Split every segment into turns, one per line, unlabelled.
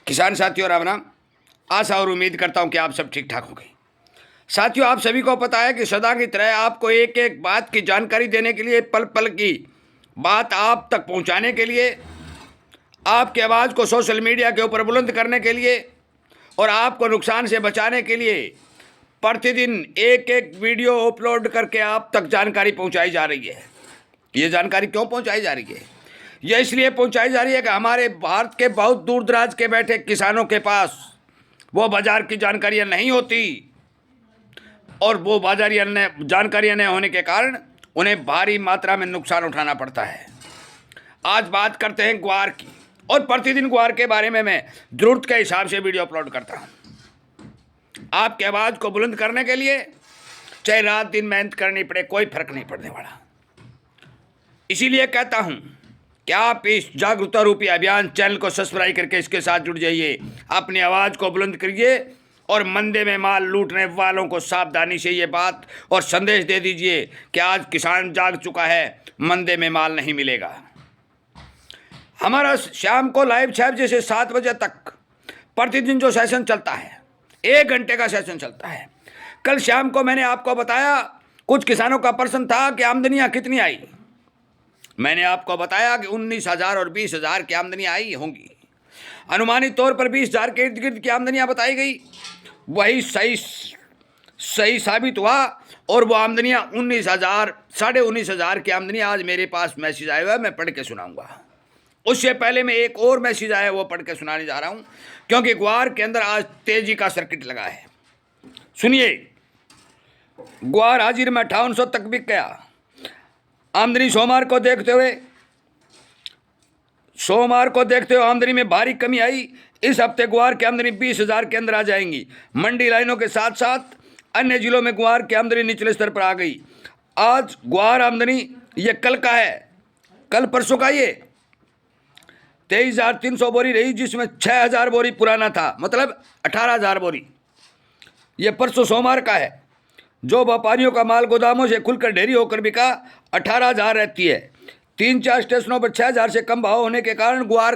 किसान साथियों, राम राम। आशा और उम्मीद करता हूं कि आप सब ठीक ठाक होंगे। साथियों, आप सभी को पता है कि सदा की तरह आपको एक एक बात की जानकारी देने के लिए, पल पल की बात आप तक पहुंचाने के लिए, आपकी आवाज़ को सोशल मीडिया के ऊपर बुलंद करने के लिए और आपको नुकसान से बचाने के लिए प्रतिदिन एक एक वीडियो अपलोड करके आप तक जानकारी पहुंचाई जा रही है। ये जानकारी क्यों पहुंचाई जा रही है? यह इसलिए पहुंचाई जा रही है कि हमारे भारत के बहुत दूर दराज के बैठे किसानों के पास वो बाजार की जानकारियां नहीं होती और वो जानकारियां नहीं होने के कारण उन्हें भारी मात्रा में नुकसान उठाना पड़ता है। आज बात करते हैं ग्वार की, और प्रतिदिन ग्वार के बारे में मैं जरूरत के हिसाब से वीडियो अपलोड करता हूं आपकी आवाज़ को बुलंद करने के लिए। चाहे रात दिन मेहनत करनी पड़े, कोई फर्क नहीं पड़ने वाला। इसीलिए कहता हूं कि आप इस जागरूकता रूपी अभियान चैनल को सब्सक्राइब करके इसके साथ जुड़ जाइए, अपनी आवाज़ को बुलंद करिए और मंदे में माल लूटने वालों को सावधानी से ये बात और संदेश दे दीजिए कि आज किसान जाग चुका है, मंदे में माल नहीं मिलेगा। हमारा शाम को लाइव 6 बजे से 7 बजे तक प्रतिदिन जो सेशन चलता है, 1 घंटे का सेशन चलता है। कल शाम को मैंने आपको बताया, कुछ किसानों का प्रश्न था कि आमदनियाँ कितनी आई। मैंने आपको बताया कि 19,000 और 20,000 की आमदनी आई होंगी। अनुमानित तौर पर 20,000 के इर्द गिर्द की आमदनियाँ बताई गई। वही सही साबित हुआ और वो आमदनियाँ 19,000, 19,500 की आमदनी आज मेरे पास मैसेज आया हुआ है, मैं पढ़ के सुनाऊंगा। उससे पहले मैं एक और मैसेज आया वो पढ़ के सुनाने जा रहा हूँ, क्योंकि ग्वार के अंदर आज तेजी का सर्किट लगा है। सुनिए, ग्वार हाजिर में 5800 तक बिक गया। आमदनी सोमवार को देखते हुए आमदनी में भारी कमी आई। इस हफ्ते ग्वार की आमदनी 20,000 के अंदर आ जाएंगी। मंडी लाइनों के साथ साथ अन्य जिलों में ग्वार की आमदनी निचले स्तर पर आ गई। आज ग्वार आमदनी ये कल का है, कल परसों का ये 23,300 बोरी रही, जिसमें 6,000 बोरी पुराना था, मतलब 18,000 बोरी। ये परसों सोमवार का है। जो व्यापारियों का माल गोदामों से खुलकर ढेरी होकर बिका 18,000 रहती है। 3-4 स्टेशनों पर 6,000 से कम भाव होने के कारण ग्वार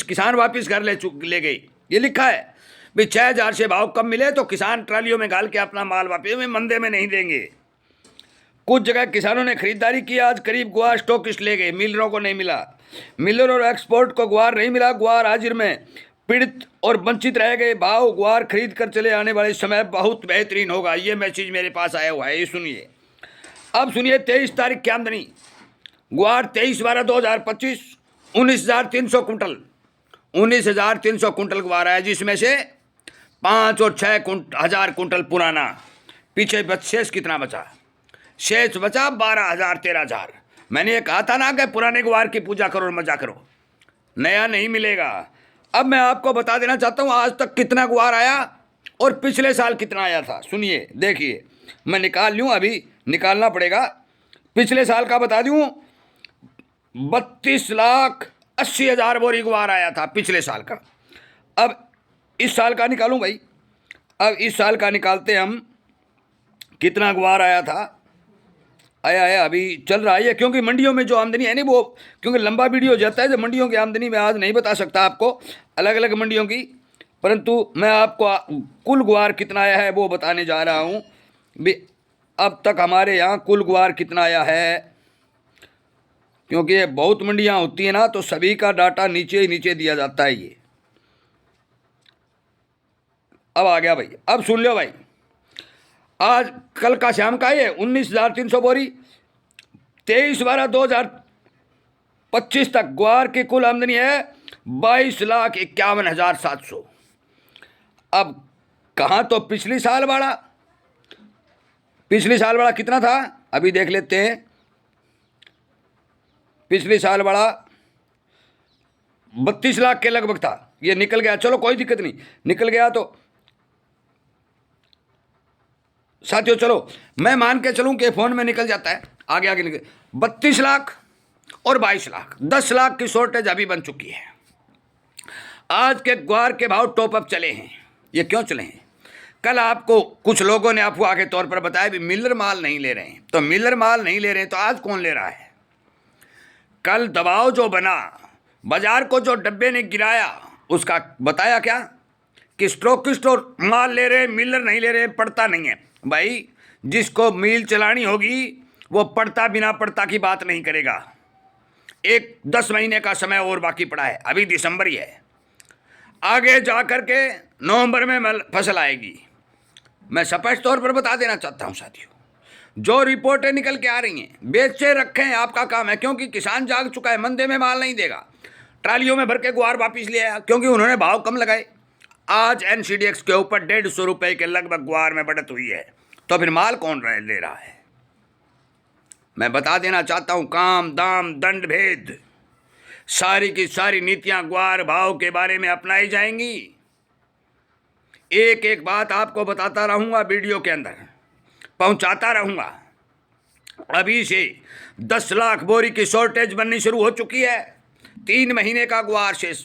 किसान वापस घर ले गई। ये लिखा है भाई 6,000 से भाव कम मिले तो किसान ट्रालियों में घाल के अपना माल वापस में मंदे में नहीं देंगे। कुछ जगह किसानों ने खरीदारी की। आज करीब ग्वार स्टॉकिस्ट ले गए, मिलरों को नहीं मिला। मिलर और एक्सपोर्ट को ग्वार नहीं मिला। ग्वार हाजिर में पीड़ित और वंचित रह गए। भाव ग्वार खरीद कर चले आने वाले समय बहुत बेहतरीन होगा। ये मैसेज मेरे पास आया हुआ है, ये सुनिए। अब सुनिए, 23 तारीख की आमदनी ग्वार 23/12/2025 19,300 कुंटल, 19,300 कुंटल ग्वार आया, जिसमें से 5 और 6,000 कुंटल पुराना। पीछे शेष कितना बचा? शेष बचा 12,000 13,000। मैंने ये कहा था ना कि पुराने ग्वार की पूजा करो और मजा करो, नया नहीं मिलेगा। अब मैं आपको बता देना चाहता हूँ आज तक कितना ग्वार आया और पिछले साल कितना आया था। सुनिए, देखिए, मैं निकाल लूँ, अभी निकालना पड़ेगा। पिछले साल का बता दूँ, 32,80,000 बोरी ग्वार आया था पिछले साल का। अब इस साल का निकालूँ भाई। अब इस साल का निकालते हम, कितना ग्वार आया था। आया है, अभी चल रहा है, क्योंकि मंडियों में जो आमदनी है नहीं वो, क्योंकि लंबा वीडियो हो जाता है, जो मंडियों की आमदनी मैं आज नहीं बता सकता आपको, अलग अलग मंडियों की, परंतु मैं आपको कुल ग्वार कितना आया है वो बताने जा रहा हूँ भी। अब तक हमारे यहाँ कुल ग्वार कितना आया है, क्योंकि ये बहुत मंडियाँ होती हैं ना, तो सभी का डाटा नीचे ही नीचे दिया जाता है। ये अब आ गया भाई, अब सुन लो भाई। आज कल का शाम का ये 19,300 बोरी, 23/12/2025 तक ग्वार की कुल आमदनी है 22,51,700। अब कहाँ तो पिछली साल वाला कितना था, अभी देख लेते हैं। पिछली साल वाला 32 लाख के लगभग था, ये निकल गया। चलो कोई दिक्कत नहीं, निकल गया तो साथियों चलो मैं मान के चलूं कि फोन में निकल जाता है, आगे निकल। 32 लाख और 22 लाख, 10 लाख की शॉर्टेज अभी बन चुकी है। आज के ग्वार के भाव टॉप अप चले हैं। ये क्यों चले हैं? कल आपको कुछ लोगों ने अफवाह के तौर पर बताया भी मिलर माल नहीं ले रहे हैं, तो मिलर माल नहीं ले रहे हैं तो आज कौन ले रहा है? कल दबाव जो बना, बाजार को जो डब्बे ने गिराया, उसका बताया क्या कि स्टॉकिस्ट और माल ले रहे, मिलर नहीं ले रहे, पड़ता नहीं है। भाई जिसको मील चलानी होगी वो पड़ता बिना पड़ता की बात नहीं करेगा। 10 महीने का समय और बाकी पड़ा है, अभी दिसंबर ही है, आगे जा कर के नवंबर में फसल आएगी। मैं स्पष्ट तौर पर बता देना चाहता हूं साथियों, जो रिपोर्टें निकल के आ रही हैं बेचे रखें, आपका काम है, क्योंकि किसान जाग चुका है, मंदे में माल नहीं देगा। ट्रालियों में भर के गुआर वापिस ले आया क्योंकि उन्होंने भाव कम लगाए। आज एनसीडीएक्स के ऊपर 150 रुपए के लगभग गुआर में बढ़त हुई है, तो फिर माल कौन ले रहा है? मैं बता देना चाहता हूं, काम दाम दंड भेद सारी की सारी नीतियां ग्वार भाव के बारे में अपनाई जाएंगी। एक एक बात आपको बताता रहूंगा, वीडियो के अंदर पहुंचाता रहूंगा। अभी से 10 लाख बोरी की शॉर्टेज बननी शुरू हो चुकी है। 3 महीने का ग्वार शेष,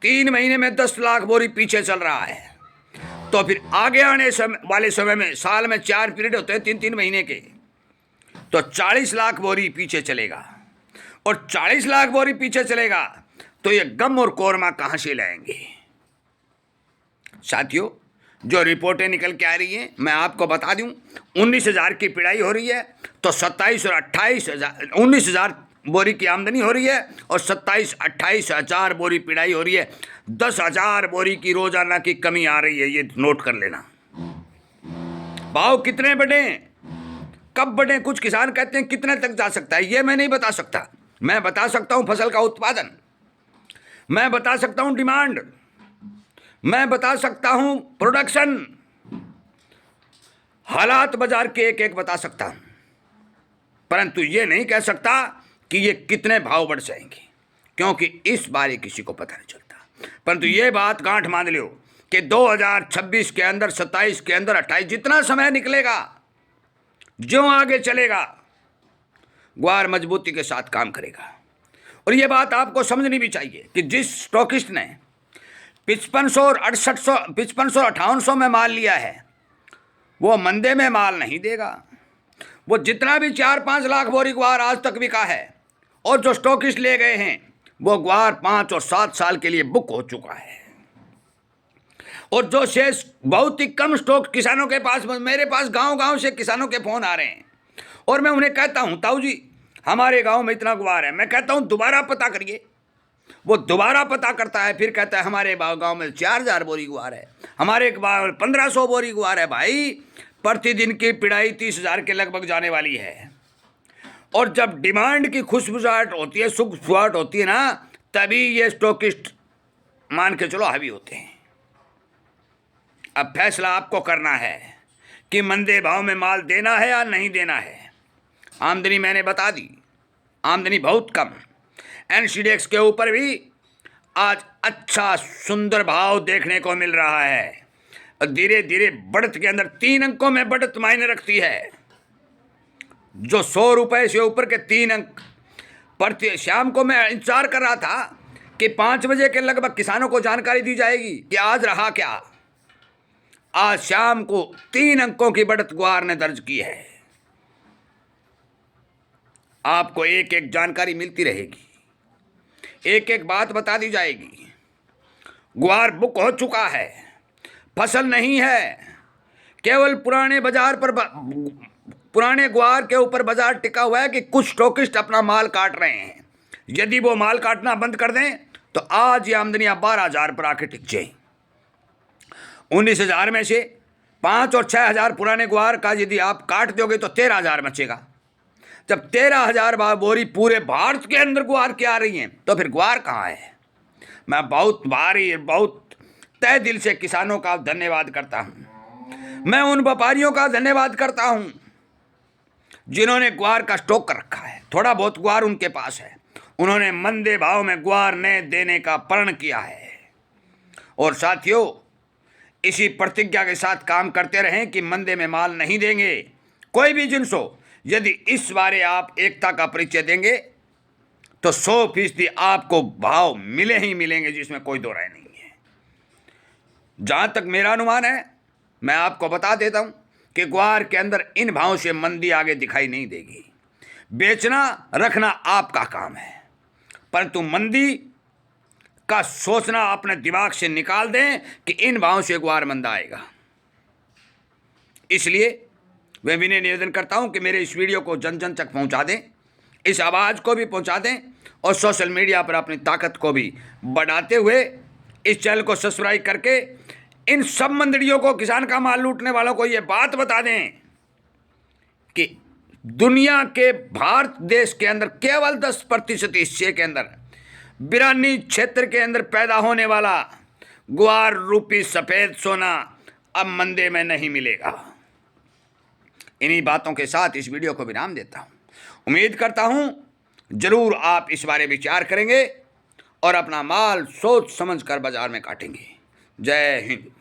3 महीने में 10 लाख बोरी पीछे चल रहा है। तो फिर आगे आने वाले समय में, साल में 4 पीरियड होते हैं 3-3 महीने के, तो 40 लाख बोरी पीछे चलेगा। और 40 लाख बोरी पीछे चलेगा तो ये गम और कोरमा कहां से लाएंगे? साथियों, जो रिपोर्टें निकल के आ रही हैं मैं आपको बता दूं, 19,000 की पिड़ाई हो रही है तो 27 और 28,000, 19,000 बोरी की आमदनी हो रही है और 27-28 हजार बोरी पिड़ाई हो रही है। 10,000 बोरी की रोजाना की कमी आ रही है, ये नोट कर लेना। भाव कितने बढ़े, कब बढ़े? कुछ किसान कहते हैं कितने तक जा सकता है, ये मैं नहीं बता सकता। मैं बता सकता हूं फसल का उत्पादन, मैं बता सकता हूं डिमांड, मैं बता सकता हूं प्रोडक्शन, हालात बाजार के एक एक बता सकता हूं, परंतु ये नहीं कह सकता कि ये कितने भाव बढ़ जाएंगे, क्योंकि इस बारे किसी को पता नहीं चलता। परंतु ये बात गांठ मान लो कि 2026 के अंदर, 27 के अंदर, 28, जितना समय निकलेगा, जो आगे चलेगा, ग्वार मजबूती के साथ काम करेगा। और ये बात आपको समझनी भी चाहिए कि जिस स्टॉकिस्ट ने 5500 और 6800, 5500 और 5800 में माल लिया है, वो मंदे में माल नहीं देगा। वो जितना भी 4-5 लाख बोरी ग्वार आज तक बिका है, और जो स्टॉकिस्ट ले गए हैं, वो ग्वार 5 और 7 साल के लिए बुक हो चुका है। और जो शेष बहुत ही कम स्टॉक किसानों के पास, मेरे पास गांव-गांव से किसानों के फोन आ रहे हैं और मैं उन्हें कहता हूं, ताऊ जी हमारे गांव में इतना ग्वार है। मैं कहता हूं दोबारा पता करिए। वो दोबारा पता करता है, फिर कहता है हमारे गांव में 4,000 बोरी ग्वार है, हमारे गांव में 1,500 बोरी ग्वार है। भाई प्रतिदिन की पिड़ाई 30,000 के लगभग जाने वाली है। और जब डिमांड की खुशबुसाहट होती है, सुखबुसाहट होती है ना, तभी ये स्टॉकिस्ट मान के चलो हावी होते हैं। अब फैसला आपको करना है कि मंदे भाव में माल देना है या नहीं देना है। आमदनी मैंने बता दी, आमदनी बहुत कम। एनसीडीएक्स के ऊपर भी आज अच्छा सुंदर भाव देखने को मिल रहा है। धीरे धीरे बढ़त के अंदर 3 अंकों में बढ़त मायने रखती है। जो 100 रुपए से ऊपर के 3 अंक प्रति, शाम को मैं इंतजार कर रहा था कि 5 बजे के लगभग किसानों को जानकारी दी जाएगी कि आज रहा क्या। आज शाम को 3 अंकों की बढ़त ग्वार ने दर्ज की है। आपको एक एक जानकारी मिलती रहेगी, एक एक बात बता दी जाएगी। ग्वार बुक हो चुका है, फसल नहीं है, केवल पुराने बाजार पर, पुराने ग्वार के ऊपर बाजार टिका हुआ है कि कुछ स्टॉकिस्ट अपना माल काट रहे हैं। यदि वो माल काटना बंद कर दें तो आज ये आमदनियां 12,000 पर आके टिक जाए। 19,000 में से 5 और 6,000 पुराने ग्वार का यदि आप काट दोगे तो 13,000 बचेगा। जब 13,000 बोरी पूरे भारत के अंदर ग्वार की आ रही हैं, तो फिर ग्वार कहाँ है? मैं बहुत भारी, बहुत तहे दिल से किसानों का धन्यवाद करता हूं। मैं उन व्यापारियों का धन्यवाद करता हूं जिन्होंने ग्वार का स्टॉक कर रखा है। थोड़ा बहुत ग्वार उनके पास है, उन्होंने मंदे भाव में ग्वार न देने का प्रण किया है। और साथियों, इसी प्रतिज्ञा के साथ काम करते रहें कि मंदे में माल नहीं देंगे, कोई भी जिन्स हो। यदि इस बारे आप एकता का परिचय देंगे तो 100% आपको भाव मिले ही मिलेंगे, जिसमें कोई दो राय नहीं है। जहां तक मेरा अनुमान है, मैं आपको बता देता हूं कि ग्वार के अंदर इन भावों से मंदी आगे दिखाई नहीं देगी। बेचना रखना आपका काम है, परंतु मंदी का सोचना अपने दिमाग से निकाल दें कि इन भावों से गुआर मंदा आएगा। इसलिए मैं विनय निवेदन करता हूं कि मेरे इस वीडियो को जन जन तक पहुंचा दें, इस आवाज़ को भी पहुंचा दें और सोशल मीडिया पर अपनी ताकत को भी बढ़ाते हुए इस चैनल को सब्सक्राइब करके इन सब मंडलियों को, किसान का माल लूटने वालों को ये बात बता दें कि दुनिया के भारत देश के अंदर केवल 10% हिस्से के अंदर बिरानी क्षेत्र के अंदर पैदा होने वाला ग्वार रूपी सफेद सोना अब मंदे में नहीं मिलेगा। इन्हीं बातों के साथ इस वीडियो को विराम देता हूं। उम्मीद करता हूं जरूर आप इस बारे विचार करेंगे और अपना माल सोच समझ कर बाजार में काटेंगे। जय हिंद।